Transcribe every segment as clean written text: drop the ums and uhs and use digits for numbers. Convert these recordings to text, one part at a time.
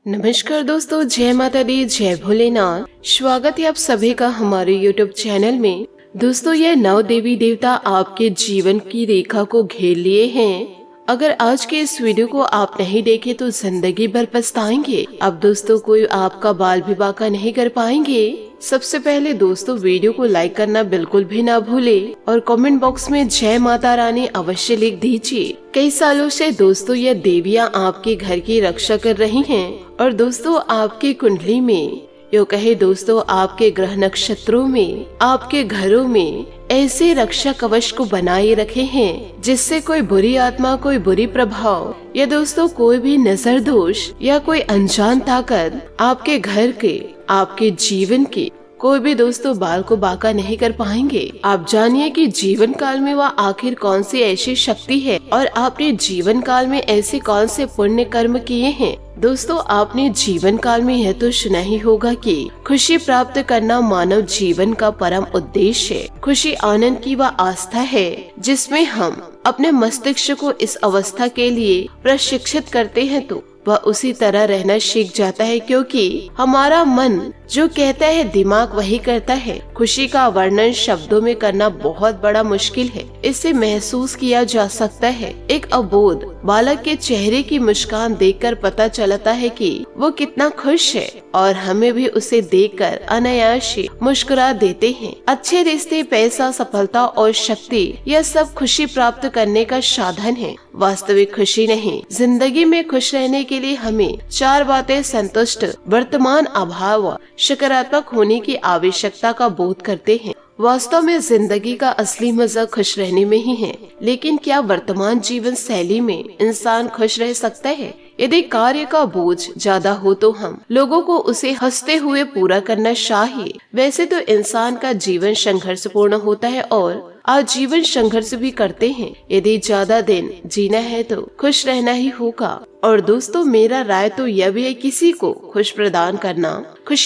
नमस्कार दोस्तों, जय माता दी, जय भोलेनाथ। स्वागत है आप सभी का हमारे YouTube चैनल में। दोस्तों, यह 9 देवी देवता आपके जीवन की रेखा को घेर लिए हैं। अगर आज के इस वीडियो को आप नहीं देखे तो जिंदगी भर पछताएंगे। अब दोस्तों, कोई आपका बाल विवाह का नहीं कर पाएंगे। सबसे पहले दोस्तों, वीडियो को लाइक करना बिल्कुल भी ना भूले और कमेंट बॉक्स में जय माता रानी अवश्य लिख दीजिए। कई सालों से दोस्तों यह देवियां आपके घर की रक्षा कर रही हैं और दोस्तों आपकी कुंडली में, यो कहे दोस्तों आपके ग्रह नक्षत्रों में, आपके घरों में ऐसे रक्षा कवच को बनाए रखे हैं जिससे कोई बुरी आत्मा, कोई बुरी प्रभाव या दोस्तों कोई भी नजर दोष या कोई अनजान ताकत आपके घर के, आपके जीवन के कोई भी दोस्तों बाल को बांका नहीं कर पाएंगे। आप जानिए कि जीवन काल में वह आखिर कौन सी ऐसी शक्ति है और आपने जीवन काल में ऐसे कौन से पुण्य कर्म किए हैं। दोस्तों, आपने जीवन काल में यह तो सुना ही होगा कि खुशी प्राप्त करना मानव जीवन का परम उद्देश्य है। खुशी आनंद की वह आस्था है जिसमें हम अपने मस्तिष्क को इस अवस्था के लिए प्रशिक्षित करते हैं तो वह उसी तरह रहना सीख जाता है, क्योंकि हमारा मन जो कहता है दिमाग वही करता है। खुशी का वर्णन शब्दों में करना बहुत बड़ा मुश्किल है, इसे महसूस किया जा सकता है। एक अबोध बालक के चेहरे की मुस्कान देखकर पता चलता है कि वो कितना खुश है और हमें भी उसे देखकर अनायास ही मुस्कुरा देते हैं। अच्छे रिश्ते, पैसा, सफलता और शक्ति यह सब खुशी प्राप्त करने का साधन है, वास्तविक खुशी नहीं। जिंदगी में खुश रहने के लिए हमें 4 बातें संतुष्ट, वर्तमान, अभाव, सकारात्मक होने की आवश्यकता का बोध करते हैं। वास्तव में जिंदगी का असली मजा खुश रहने में ही है। लेकिन क्या वर्तमान जीवन शैली में इंसान खुश रह सकता है? यदि कार्य का बोझ ज्यादा हो तो हम लोगों को उसे हंसते हुए पूरा करना चाहिए। वैसे तो इंसान का जीवन संघर्षपूर्ण होता है और आजीवन संघर्ष भी करते हैं। यदि ज्यादा दिन जीना है तो खुश रहना ही होगा। और दोस्तों, मेरा राय तो यह भी है, किसी को खुशी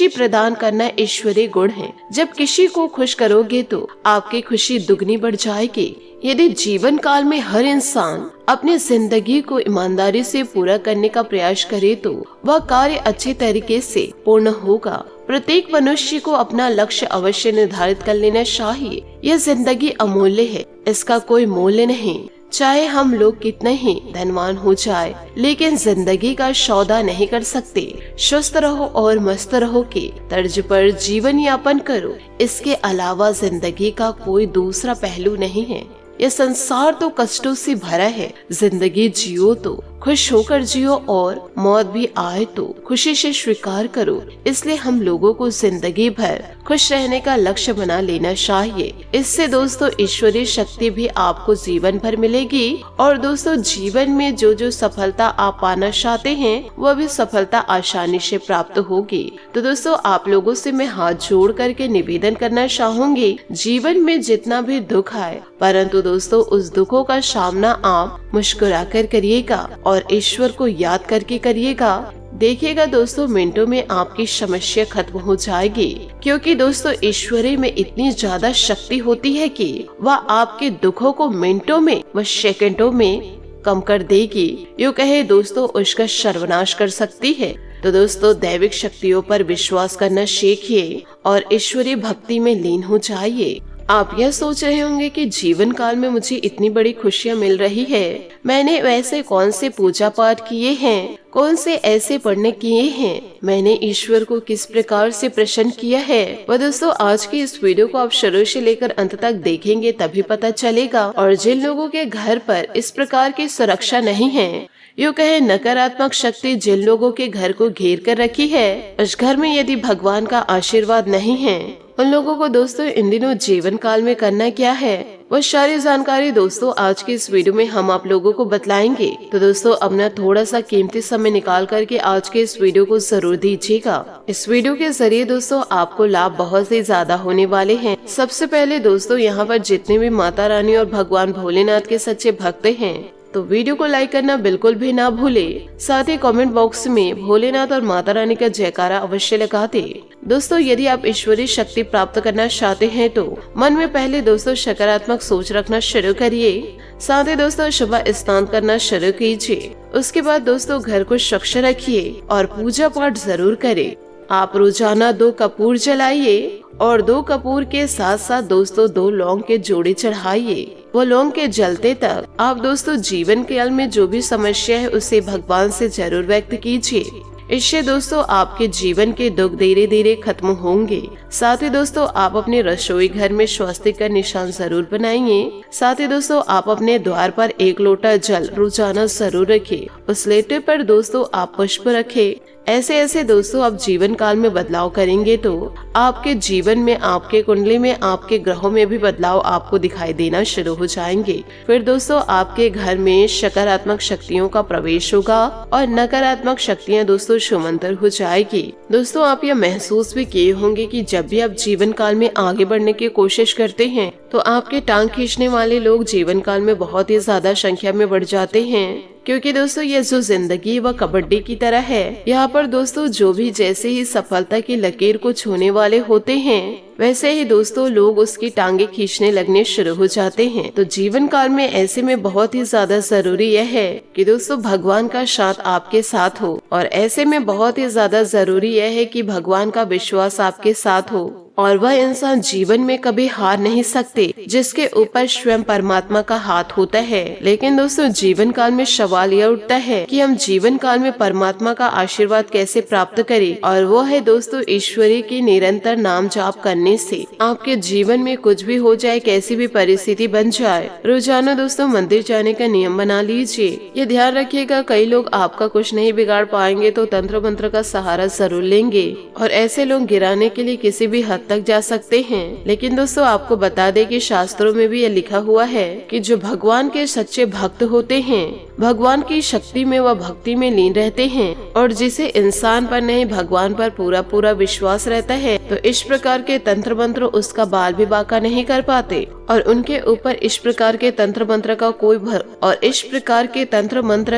प्रदान करना ईश्वरीय गुण है। जब किसी को खुश करोगे तो आपकी खुशी दुगनी बढ़ जाएगी। यदि जीवन काल में हर इंसान अपनी जिंदगी को ईमानदारी से पूरा करने का प्रयास करे तो वह कार्य अच्छे तरीके से पूर्ण होगा। प्रत्येक मनुष्य को अपना लक्ष्य अवश्य निर्धारित कर लेना चाहिए। यह जिंदगी अमूल्य है, इसका कोई मूल्य नहीं। चाहे हम लोग कितने ही धनवान हो जाए, लेकिन जिंदगी का सौदा नहीं कर सकते। स्वस्थ रहो और मस्त रहो के तर्ज पर जीवन यापन करो। इसके अलावा जिंदगी का कोई दूसरा पहलू नहीं है। यह संसार तो कष्टों से भरा है। जिंदगी जियो तो खुश होकर जियो और मौत भी आए तो खुशी से स्वीकार करो। इसलिए हम लोगों को जिंदगी भर खुश रहने का लक्ष्य बना लेना चाहिए। इससे दोस्तों ईश्वरीय शक्ति भी आपको जीवन भर मिलेगी और दोस्तों जीवन में जो जो सफलता आप पाना चाहते हैं वह भी सफलता आसानी से प्राप्त होगी। तो दोस्तों, आप लोगों से मैं हाथ जोड़ करके निवेदन करना चाहूंगी, जीवन में जितना भी दुख आए, परंतु दोस्तों उस दुखों का सामना आप मुस्कुरा कर करिएगा और ईश्वर को याद करके करिएगा। देखिएगा दोस्तों, मिनटों में आपकी समस्या खत्म हो जाएगी, क्योंकि दोस्तों ईश्वरी में इतनी ज्यादा शक्ति होती है कि वह आपके दुखों को मिनटों में व सेकंडों में कम कर देगी। यूँ कहे दोस्तों, उसका सर्वनाश कर सकती है। तो दोस्तों, दैविक शक्तियों पर विश्वास करना सीखिए और ईश्वरीय भक्ति में लीन हो जाइए। आप यह सोच रहे होंगे कि जीवन काल में मुझे इतनी बड़ी खुशियाँ मिल रही है, मैंने वैसे कौन से पूजा पाठ किए हैं, कौन से ऐसे पढ़ने किए हैं, मैंने ईश्वर को किस प्रकार से प्रसन्न किया है। वह दोस्तों, आज की इस वीडियो को आप शुरू से लेकर अंत तक देखेंगे तभी पता चलेगा। और जिन लोगों के घर पर इस प्रकार की सुरक्षा नहीं है, यूँ कहे नकारात्मक शक्ति जिन लोगों के घर को घेर कर रखी है, उस घर में यदि भगवान का आशीर्वाद नहीं है, उन लोगों को दोस्तों इन दिनों जीवन काल में करना क्या है, वह सारी जानकारी दोस्तों आज की इस वीडियो में हम आप लोगों को बतलाएंगे। तो दोस्तों, अपना थोड़ा सा कीमती समय निकाल करके आज के इस वीडियो को जरूर दीजिएगा। इस वीडियो के जरिए दोस्तों आपको लाभ बहुत ही ज्यादा होने वाले हैं। सबसे पहले दोस्तों, यहाँ पर जितने भी माता रानी और भगवान भोलेनाथ के सच्चे भक्त हैं तो वीडियो को लाइक करना बिल्कुल भी ना भूले। साथ ही कमेंट बॉक्स में भोलेनाथ और माता रानी का जयकारा अवश्य लगा दे। दोस्तों यदि आप ईश्वरीय शक्ति प्राप्त करना चाहते हैं तो मन में पहले दोस्तों सकारात्मक सोच रखना शुरू करिए। साथ ही दोस्तों सुबह स्नान करना शुरू कीजिए। उसके बाद दोस्तों घर को स्वच्छ रखिए और पूजा पाठ जरूर करें। आप रोजाना 2 कपूर जलाइए और 2 कपूर के साथ साथ दोस्तों 2 लौंग के जोड़े चढ़ाइए। वो लौंग के जलते तक आप दोस्तों जीवन काल में जो भी समस्या है उसे भगवान से जरूर व्यक्त कीजिए। इससे दोस्तों आपके जीवन के दुख धीरे धीरे खत्म होंगे। साथ ही दोस्तों आप अपने रसोई घर में स्वस्तिक का निशान जरूर बनाइए। साथ ही दोस्तों आप अपने द्वार पर 1 लोटा जल रोजाना जरूर रखें। उस लेटे पर दोस्तों आप पुष्प रखें। ऐसे दोस्तों आप जीवन काल में बदलाव करेंगे तो आपके जीवन में, आपके कुंडली में, आपके ग्रहों में भी बदलाव आपको दिखाई देना शुरू हो जाएंगे। फिर दोस्तों आपके घर में सकारात्मक शक्तियों का प्रवेश होगा और नकारात्मक शक्तियां दोस्तों शुमंतर हो जाएगी। दोस्तों आप यह महसूस भी किए होंगे कि जब भी आप जीवन काल में आगे बढ़ने की कोशिश करते हैं तो आपके टांग खींचने वाले लोग जीवन काल में बहुत ही ज्यादा संख्या में बढ़ जाते हैं। क्योंकि दोस्तों ये जो जिंदगी वह कबड्डी की तरह है। यहाँ पर दोस्तों जो भी जैसे ही सफलता की लकीर को छूने वाले होते हैं वैसे ही दोस्तों लोग उसकी टांगे खींचने लगने शुरू हो जाते हैं। तो जीवन काल में ऐसे में बहुत ही ज्यादा जरूरी यह है कि दोस्तों भगवान का साथ आपके साथ हो और ऐसे में बहुत ही ज्यादा जरूरी यह है कि भगवान का विश्वास आपके साथ हो और वह इंसान जीवन में कभी हार नहीं सकते जिसके ऊपर स्वयं परमात्मा का हाथ होता है। लेकिन दोस्तों जीवन काल में सवाल यह उठता है कि हम जीवन काल में परमात्मा का आशीर्वाद कैसे प्राप्त करें, और वो है दोस्तों ईश्वरी की निरंतर नाम जाप करने से। आपके जीवन में कुछ भी हो जाए, कैसी भी परिस्थिति बन जाए, रोजाना दोस्तों मंदिर जाने का नियम बना लीजिए। ये ध्यान रखिएगा कई लोग आपका कुछ नहीं बिगाड़ पाएंगे तो तंत्र मंत्र का सहारा जरूर लेंगे और ऐसे लोग गिराने के लिए किसी भी हद तक जा सकते हैं। लेकिन दोस्तों आपको बता दें कि शास्त्रों में भी यह लिखा हुआ है कि जो भगवान के सच्चे भक्त होते हैं भगवान की शक्ति में व भक्ति में लीन रहते हैं और जिसे इंसान पर नहीं भगवान पर पूरा पूरा विश्वास रहता है तो इस प्रकार के तंत्र मंत्र उसका बाल भी बांका नहीं कर पाते और उनके ऊपर इस प्रकार के तंत्र मंत्र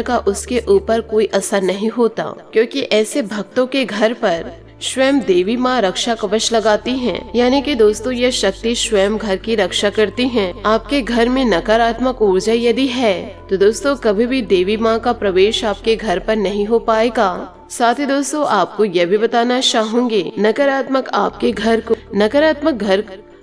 का उसके ऊपर कोई असर नहीं होता, क्योंकि ऐसे भक्तों के घर पर स्वयं देवी माँ रक्षा कवच लगाती हैं। यानी कि दोस्तों यह शक्ति स्वयं घर की रक्षा करती हैं। आपके घर में नकारात्मक ऊर्जा यदि है तो दोस्तों कभी भी देवी माँ का प्रवेश आपके घर पर नहीं हो पाएगा। साथ ही दोस्तों आपको यह भी बताना चाहूंगी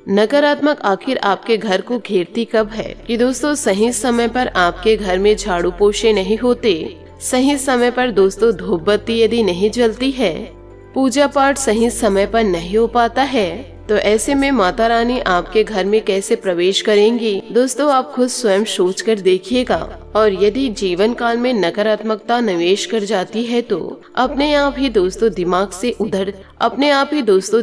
नकारात्मक आखिर आपके घर को घेरती कब है कि दोस्तों सही समय पर आपके घर में झाड़ू पोछे नहीं होते, सही समय पर दोस्तों धूप बत्ती यदि नहीं जलती है, पूजा पाठ सही समय पर नहीं हो पाता है, तो ऐसे में माता रानी आपके घर में कैसे प्रवेश करेंगी। दोस्तों आप खुद स्वयं सोच कर देखिएगा। और यदि जीवन काल में नकारात्मकता निवेश कर जाती है तो अपने आप ही दोस्तों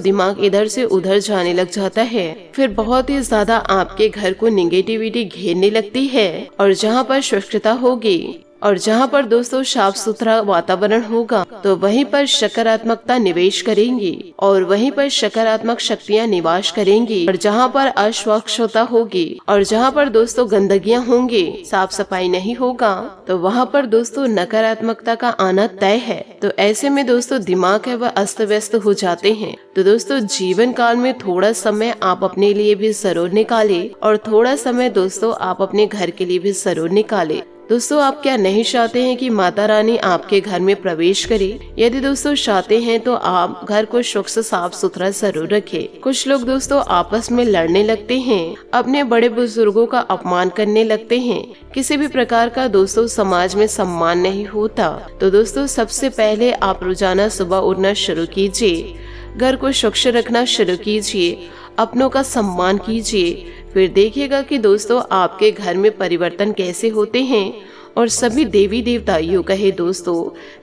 दिमाग इधर से उधर जाने लग जाता है। फिर बहुत ही ज्यादा आपके घर को निगेटिविटी घेरने लगती है और जहाँ पर स्वच्छता होगी और जहाँ पर दोस्तों साफ सुथरा वातावरण होगा तो वहीं पर सकारात्मकता निवेश करेंगी और वहीं पर सकारात्मक शक्तियाँ निवास करेंगी। और जहाँ पर अस्वच्छता होगी और जहाँ पर दोस्तों गंदगियाँ होंगी, साफ सफाई नहीं होगा, तो वहाँ पर दोस्तों नकारात्मकता का आना तय है। तो ऐसे में दोस्तों दिमाग है वह अस्त व्यस्त हो जाते हैं। तो दोस्तों जीवन काल में थोड़ा समय आप अपने लिए भी जरूर निकाले और थोड़ा समय दोस्तों आप अपने घर के लिए भी जरूर निकाले। दोस्तों आप क्या नहीं चाहते हैं कि माता रानी आपके घर में प्रवेश करे? यदि दोस्तों चाहते हैं तो आप घर को स्वच्छ साफ सुथरा जरूर रखें। कुछ लोग दोस्तों आपस में लड़ने लगते हैं, अपने बड़े बुजुर्गों का अपमान करने लगते हैं, किसी भी प्रकार का दोस्तों समाज में सम्मान नहीं होता। तो दोस्तों सबसे पहले आप रोजाना सुबह उठना शुरू कीजिए, घर को स्वच्छ रखना शुरू कीजिए, अपनों का सम्मान कीजिए। फिर देखिएगा कि दोस्तों आपके घर में परिवर्तन कैसे होते हैं। और सभी देवी देवता यूँ कहे दोस्तों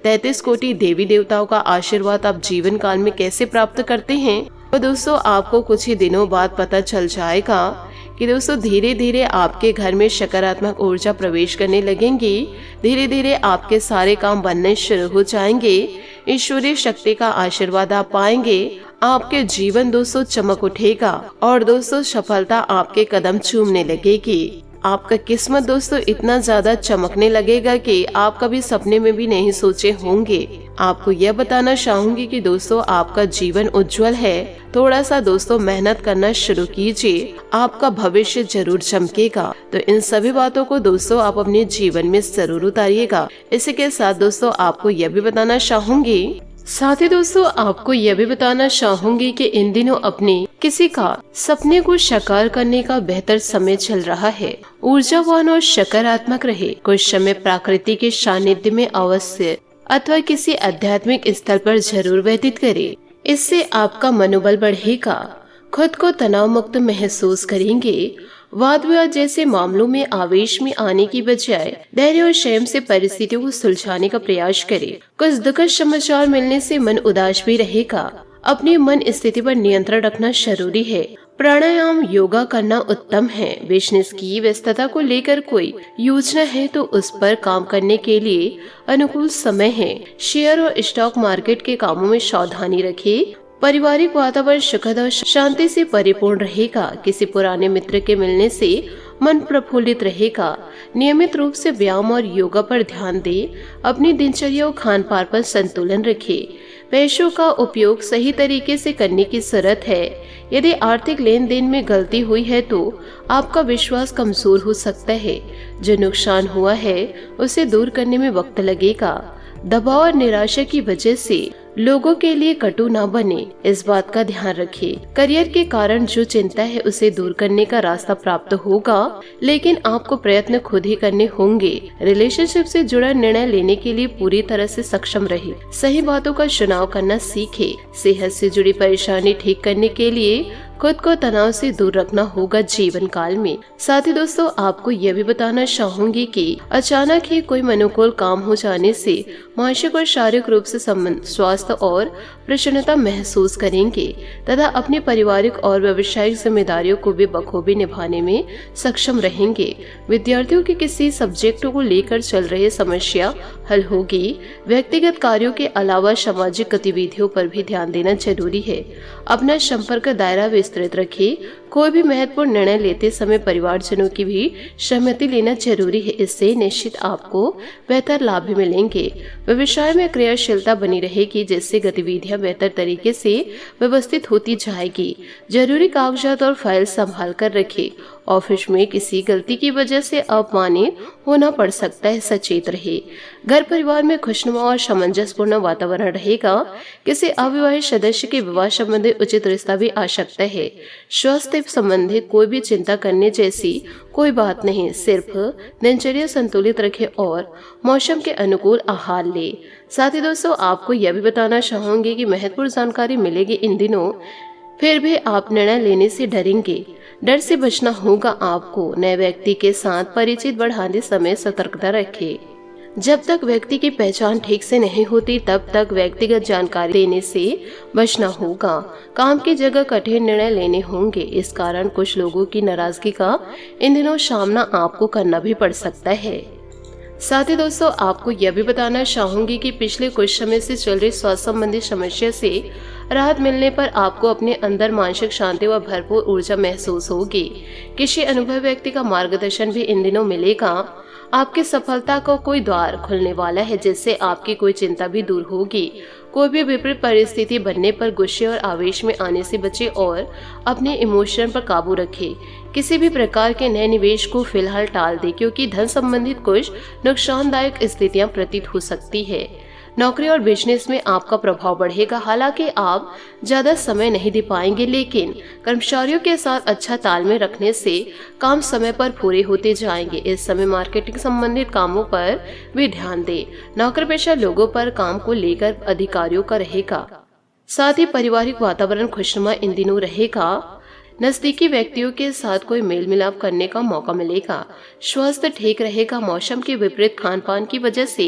33 कोटि देवी देवताओं का आशीर्वाद आप जीवन काल में कैसे प्राप्त करते हैं, तो दोस्तों आपको कुछ ही दिनों बाद पता चल जाएगा कि दोस्तों धीरे धीरे आपके घर में सकारात्मक ऊर्जा प्रवेश करने लगेंगी। धीरे धीरे आपके सारे काम बनने शुरू हो जाएंगे, ईश्वरीय शक्ति का आशीर्वाद आप पाएंगे, आपके जीवन दोस्तों चमक उठेगा और दोस्तों सफलता आपके कदम चूमने लगेगी। आपका किस्मत दोस्तों इतना ज्यादा चमकने लगेगा कि आप कभी सपने में भी नहीं सोचे होंगे। आपको यह बताना चाहूंगी कि दोस्तों आपका जीवन उज्जवल है। थोड़ा सा दोस्तों मेहनत करना शुरू कीजिए, आपका भविष्य जरूर चमकेगा। तो इन सभी बातों को दोस्तों आप अपने जीवन में जरूर उतारिएगा। इसी के साथ दोस्तों आपको यह भी बताना चाहूंगी, साथ ही दोस्तों आपको यह भी बताना चाहूंगी कि इन दिनों अपने किसी का सपने को साकार करने का बेहतर समय चल रहा है। ऊर्जावान और सकारात्मक रहे। कुछ समय प्रकृति के सानिध्य में अवश्य अथवा किसी आध्यात्मिक स्थल पर जरूर व्यतीत करें। इससे आपका मनोबल बढ़ेगा, खुद को तनाव मुक्त महसूस करेंगे। वाद विवाद जैसे मामलों में आवेश में आने की बजाय धैर्य और संयम से परिस्थितियों को सुलझाने का प्रयास करें। कुछ दुखद समाचार मिलने से मन उदास भी रहेगा। अपनी मन स्थिति पर नियंत्रण रखना जरूरी है। प्राणायाम योगा करना उत्तम है। बिजनेस की व्यस्तता को लेकर कोई योजना है तो उस पर काम करने के लिए अनुकूल समय है। शेयर और स्टॉक मार्केट के कामों में सावधानी रखें। पारिवारिक वातावरण सुखद और शांति से परिपूर्ण रहेगा। किसी पुराने मित्र के मिलने से मन प्रफुल्लित रहेगा। नियमित रूप से व्यायाम और योगा पर ध्यान दें। अपनी दिनचर्या और खान पान पर संतुलन रखें। पैसों का उपयोग सही तरीके से करने की जरूरत है। यदि आर्थिक लेन देन में गलती हुई है तो आपका विश्वास कमजोर हो सकता है। जो नुकसान हुआ है उसे दूर करने में वक्त लगेगा। दबाव और निराशा की वजह से लोगों के लिए कटु न बने, इस बात का ध्यान रखें। करियर के कारण जो चिंता है उसे दूर करने का रास्ता प्राप्त होगा, लेकिन आपको प्रयत्न खुद ही करने होंगे। रिलेशनशिप से जुड़ा निर्णय लेने के लिए पूरी तरह से सक्षम रहे। सही बातों का चुनाव करना सीखे। सेहत से जुड़ी परेशानी ठीक करने के लिए खुद को तनाव से दूर रखना होगा जीवन काल में। साथ ही दोस्तों आपको यह भी बताना चाहूंगी कि अचानक ही कोई अनुकूल काम हो जाने से मानसिक और शारीरिक रूप से स्वास्थ्य और प्रसन्नता महसूस करेंगे तथा अपनी पारिवारिक और व्यवसायिक जिम्मेदारियों को भी बखूबी निभाने में सक्षम रहेंगे। विद्यार्थियों के किसी सब्जेक्टों को लेकर चल रही समस्या हल होगी। व्यक्तिगत कार्यों के अलावा सामाजिक गतिविधियों पर भी ध्यान देना जरूरी है। अपना संपर्क दायरा विस्तृत रखें। कोई भी महत्वपूर्ण निर्णय लेते समय परिवारजनों की भी सहमति लेना जरूरी है। इससे निश्चित आपको बेहतर लाभ भी मिलेंगे। व्यवसाय में क्रियाशीलता बनी रहेगी, जिससे गतिविधियां बेहतर तरीके से व्यवस्थित होती जाएगी। जरूरी कागजात और फाइल संभाल कर रखें। ऑफिस में किसी गलती की वजह से अपमानित होना पड़ सकता है, सचेत रहे। घर परिवार में खुशनुमा और सामंजस्यपूर्ण वातावरण रहेगा। किसी अविवाहित सदस्य के विवाह संबंधी उचित रिश्ता भी आ सकता है। स्वास्थ्य संबंधित कोई भी चिंता करने जैसी कोई बात नहीं, सिर्फ दिनचर्या संतुलित रखें और मौसम के अनुकूल आहार ले। साथ ही दोस्तों आपको यह भी बताना चाहूंगी कि महत्वपूर्ण जानकारी मिलेगी इन दिनों, फिर भी आप निर्णय लेने से डरेंगे। डर से बचना होगा आपको। नए व्यक्ति के साथ परिचित बढ़ाने समय सतर्कता रखें। जब तक व्यक्ति की पहचान ठीक से नहीं होती तब तक व्यक्तिगत जानकारी देने से बचना होगा। काम की जगह कठिन निर्णय लेने होंगे, इस कारण कुछ लोगों की नाराजगी का इन दिनों सामना आपको करना भी पड़ सकता है। साथ ही दोस्तों आपको यह भी बताना चाहूंगी कि पिछले कुछ समय से चल रही स्वास्थ्य संबंधी समस्या से राहत मिलने पर आपको अपने अंदर मानसिक शांति व भरपूर ऊर्जा महसूस होगी। किसी अनुभवी व्यक्ति का मार्गदर्शन भी इन दिनों मिलेगा। आपकी सफलता को कोई द्वार खुलने वाला है, जिससे आपकी कोई चिंता भी दूर होगी। कोई भी विपरीत परिस्थिति बनने पर गुस्से और आवेश में आने से बचे और अपने इमोशन पर काबू रखें। किसी भी प्रकार के नए निवेश को फिलहाल टाल दें, क्योंकि धन संबंधित कुछ नुकसानदायक स्थितियां प्रतीत हो सकती है। नौकरी और बिजनेस में आपका प्रभाव बढ़ेगा। हालांकि आप ज्यादा समय नहीं दे पाएंगे, लेकिन कर्मचारियों के साथ अच्छा तालमेल रखने से काम समय पर पूरे होते जाएंगे। इस समय मार्केटिंग संबंधित कामों पर भी ध्यान दें। नौकर पेशा लोगों पर काम को लेकर अधिकारियों का रहेगा। साथ ही पारिवारिक वातावरण खुशनुमा इन दिनों रहेगा। नजदीकी व्यक्तियों के साथ कोई मेल मिलाप करने का मौका मिलेगा। स्वास्थ्य ठीक रहेगा। मौसम के विपरीत खान पान की वजह से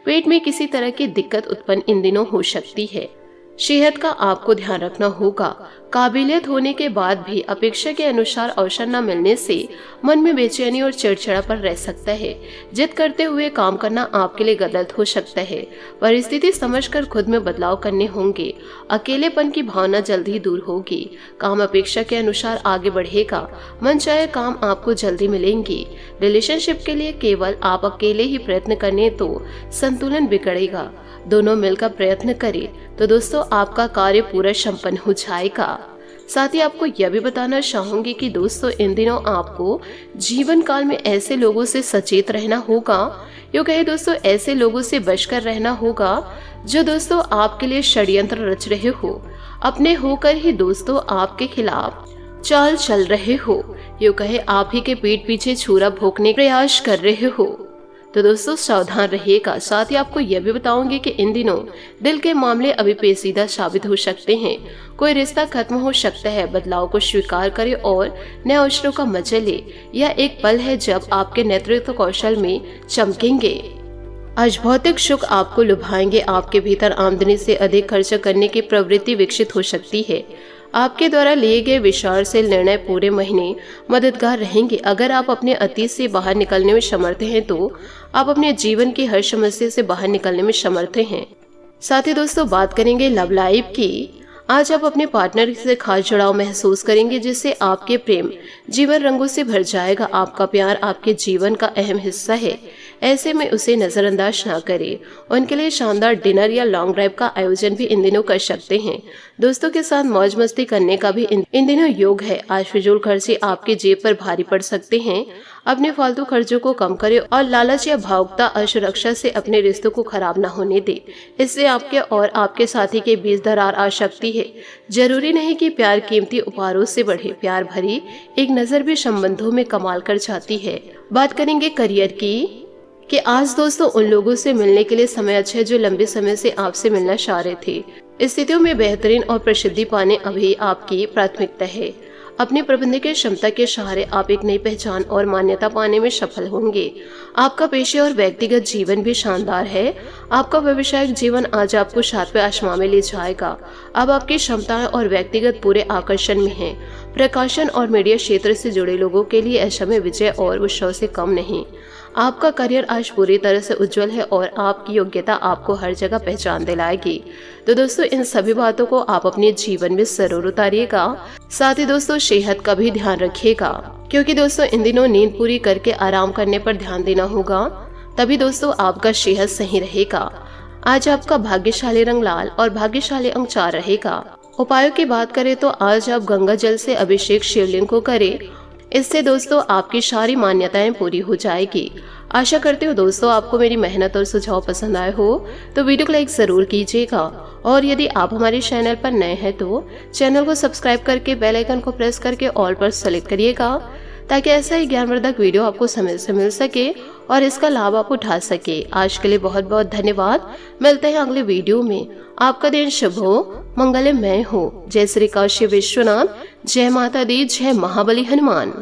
पेट में किसी तरह की दिक्कत उत्पन्न इन दिनों हो सकती है। सेहत का आपको ध्यान रखना होगा। काबिलियत होने के बाद भी अपेक्षा के अनुसार अवसर न मिलने से मन में बेचैनी और चिड़चिड़ापन रह सकता है। जिद करते हुए काम करना आपके लिए गलत हो सकता है। परिस्थिति समझकर खुद में बदलाव करने होंगे। अकेलेपन की भावना जल्दी ही दूर होगी। काम अपेक्षा के अनुसार आगे बढ़ेगा। मनचाहे काम आपको जल्दी मिलेंगे। रिलेशनशिप के लिए केवल आप अकेले ही प्रयत्न करने तो संतुलन बिगड़ेगा। दोनों मिलकर प्रयत्न करें तो दोस्तों आपका कार्य पूरा संपन्न हो जाएगा। साथ ही आपको यह भी बताना चाहूंगी कि दोस्तों इन दिनों आपको जीवन काल में ऐसे लोगों से सचेत रहना होगा, यूँ कहे दोस्तों ऐसे लोगों से बचकर रहना होगा जो दोस्तों आपके लिए षड्यंत्र रच रहे हो, अपने होकर ही दोस्तों आपके खिलाफ चाल चल रहे हो, यूँ कहे आप ही के पीठ पीछे छुरा भोंकने का प्रयास कर रहे हो। तो दोस्तों सावधान रहिएगा। साथ ही आपको यह भी बताऊंगी कि इन दिनों दिल के मामले अभी पेचीदा साबित हो सकते हैं। कोई रिश्ता खत्म हो सकता है। बदलाव को स्वीकार करें और नए अवसरों का मजा ले। यह एक पल है जब आपके नेतृत्व कौशल में चमकेंगे। आज भौतिक सुख आपको लुभाएंगे। आपके भीतर आमदनी से अधिक खर्च करने की प्रवृत्ति विकसित हो सकती है। आपके द्वारा लिए गए विचारशील निर्णय पूरे महीने मददगार रहेंगे। अगर आप अपने अतीत से बाहर निकलने में समर्थ हैं तो आप अपने जीवन की हर समस्या से बाहर निकलने में समर्थ हैं। साथ ही दोस्तों बात करेंगे लव लाइफ की। आज आप अपने पार्टनर से खास जुड़ाव महसूस करेंगे जिससे आपके प्रेम जीवन रंगों से भर जाएगा। आपका प्यार आपके जीवन का अहम हिस्सा है, ऐसे में उसे नजरअंदाज ना करें। उनके लिए शानदार डिनर या लॉन्ग ड्राइव का आयोजन भी इन दिनों कर सकते हैं। दोस्तों के साथ मौज मस्ती करने का भी इन दिनों योग है। आज फिजूल खर्चे आपकी जेब पर भारी पड़ सकते हैं। अपने फालतू खर्चों को कम करें और लालच या भावुकता असुरक्षा से अपने रिश्तों को खराब न होने दें। इससे आपके और आपके साथी के बीच दरार आ सकती है। जरूरी नहीं कि प्यार कीमती उपहारों से बढ़े। प्यार भरी एक नजर भी संबंधों में कमाल कर जाती है। बात करेंगे करियर की कि आज दोस्तों उन लोगों से मिलने के लिए समय अच्छा है जो लंबे समय से आपसे मिलना चाह रहे थे। स्थितियों में बेहतरीन और प्रसिद्धि पाने अभी आपकी प्राथमिकता है। अपनी प्रबंधकीय क्षमता के सहारे आप एक नई पहचान और मान्यता पाने में सफल होंगे। आपका पेशे और व्यक्तिगत जीवन भी शानदार है। आपका व्यवसायिक जीवन आज आपको 7वें आसमान में ले जाएगा। अब आपकी क्षमताएं और व्यक्तिगत पूरे आकर्षण में हैं। प्रकाशन और मीडिया क्षेत्र से जुड़े लोगों के लिए ऐसा में विजय और उत्सव से कम नहीं। आपका करियर आज पूरी तरह से उज्जवल है और आपकी योग्यता आपको हर जगह पहचान दिलाएगी। तो दोस्तों इन सभी बातों को आप अपने जीवन में जरूर उतारिएगा। साथ ही दोस्तों सेहत का भी ध्यान रखिएगा, क्योंकि दोस्तों इन दिनों नींद पूरी करके आराम करने पर ध्यान देना होगा, तभी दोस्तों आपका सेहत सही रहेगा। आज आपका भाग्यशाली रंग लाल और भाग्यशाली अंक 4 रहेगा। उपायों की बात करें तो आज आप गंगा जल से अभिषेक शिवलिंग को करें। इससे दोस्तों आपकी सारी मान्यताएं पूरी हो जाएगी। आशा करती हूँ दोस्तों आपको मेरी मेहनत और सुझाव पसंद आए हो तो वीडियो को लाइक जरूर कीजिएगा। और यदि आप हमारे चैनल पर नए हैं तो चैनल को सब्सक्राइब करके बेल आइकन को प्रेस करके ऑल पर सेलेक्ट करिएगा, ताकि ऐसा ही ज्ञानवर्धक वीडियो आपको समय से मिल सके और इसका लाभ आप उठा सके। आज के लिए बहुत बहुत धन्यवाद। मिलते हैं अगले वीडियो में। आपका दिन शुभ हो, मंगलमय हो। जय श्री काशी विश्वनाथ, जय माता दी, जय महाबली हनुमान।